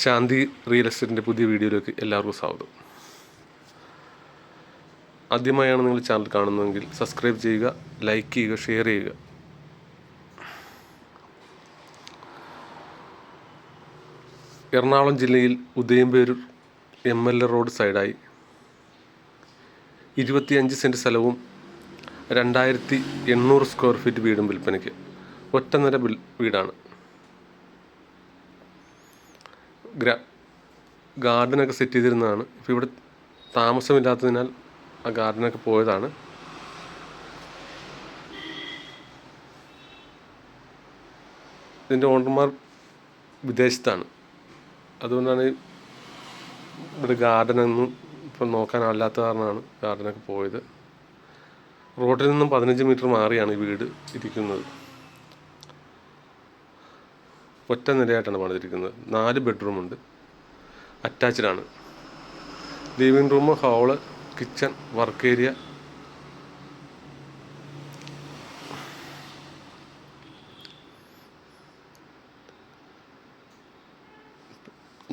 ശാന്തി real എസ്റ്റേറ്റിൻ്റെ പുതിയ വീഡിയോയിലേക്ക് എല്ലാവർക്കും സ്വാഗതം. ആദ്യമായാണ് നിങ്ങൾ ചാനൽ കാണുന്നതെങ്കിൽ സബ്സ്ക്രൈബ് ചെയ്യുക, ലൈക്ക് ചെയ്യുക, ഷെയർ ചെയ്യുക. എറണാകുളം ജില്ലയിൽ ഉദയംപേരൂർ MLA റോഡ് സൈഡായി 25 സെൻറ്റ് സ്ഥലവും 2800 സ്ക്വയർ ഫീറ്റ് വീടും വിൽപ്പനയ്ക്ക്. ഒറ്റ നില വീടാണ്. ഗാർഡനൊക്കെ സെറ്റ് ചെയ്തിരുന്നതാണ്. ഇപ്പോൾ ഇവിടെ താമസമില്ലാത്തതിനാൽ ആ ഗാർഡനൊക്കെ പോയതാണ്. ഇതിൻ്റെ ഓണർമാർ വിദേശത്താണ്. അതുകൊണ്ടാണ് ഇവിടെ ഗാർഡനൊന്നും ഇപ്പം നോക്കാനല്ലാത്ത കാരണമാണ് ഗാർഡനൊക്കെ പോയത്. റോഡിൽ നിന്നും 15 മീറ്റർ മാറിയാണ് ഈ വീട് ഇരിക്കുന്നത്. ഒറ്റ നിലയായിട്ടാണ് പണിതിരിക്കുന്നത്. 4 ബെഡ്റൂമുണ്ട്, അറ്റാച്ച്ഡാണ്. Living room, hall, kitchen, work area.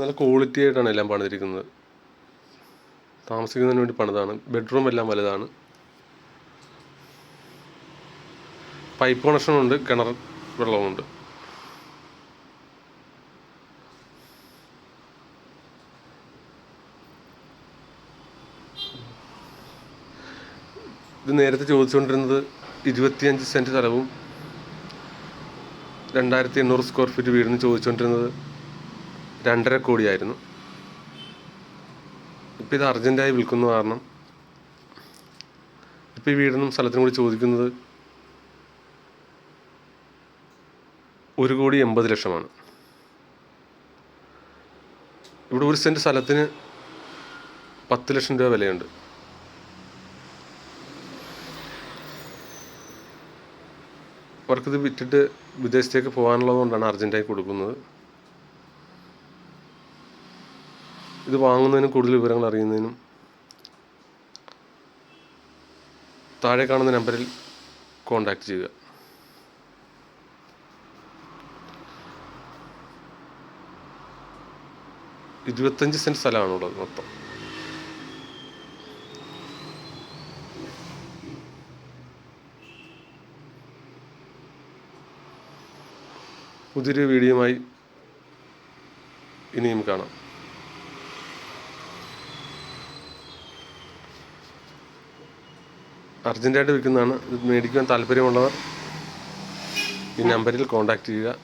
നല്ല ക്വാളിറ്റി ആയിട്ടാണ് എല്ലാം പണിതിരിക്കുന്നത്. താമസിക്കുന്നതിന് വേണ്ടി പണിതാണ്. ബെഡ്റൂം എല്ലാം വലുതാണ്. പൈപ്പ് കണക്ഷനുണ്ട്, കിണർ വെള്ളമുണ്ട്. ഇത് നേരത്തെ ചോദിച്ചുകൊണ്ടിരുന്നത് 25 സെൻറ്റ് സ്ഥലവും 2800 സ്ക്വയർ ഫീറ്റ് വീടിന് ചോദിച്ചുകൊണ്ടിരുന്നത് 2.5 കോടിയായിരുന്നു. ഇപ്പോൾ ഇത് അർജൻറ്റായി വിൽക്കുന്ന കാരണം ഇപ്പോൾ ഈ വീടിനും സ്ഥലത്തിനും കൂടി ചോദിക്കുന്നത് 1,80,00,000 ഇവിടെ 1 സെൻറ്റ് സ്ഥലത്തിന് 10 ലക്ഷം രൂപ വിലയുണ്ട്. അവർക്കിത് വിറ്റിട്ട് വിദേശത്തേക്ക് പോകാനുള്ളതുകൊണ്ടാണ് അർജൻറ്റായി കൊടുക്കുന്നത്. ഇത് വാങ്ങുന്നതിനും കൂടുതൽ വിവരങ്ങൾ അറിയുന്നതിനും താഴെ കാണുന്ന നമ്പറിൽ കോൺടാക്റ്റ് ചെയ്യുക. ഇരുപത്തഞ്ച് സെൻറ്റ് സ്ഥലമാണുള്ളത് മൊത്തം. പുതിയൊരു വീഡിയോയുമായി ഇനിയും കാണാം. അർജൻറ്റായിട്ട് വിൽക്കുന്നതാണ്. ഇത് മേടിക്കുവാൻ താല്പര്യമുള്ളവർ ഈ നമ്പറിൽ കോൺടാക്റ്റ് ചെയ്യുക.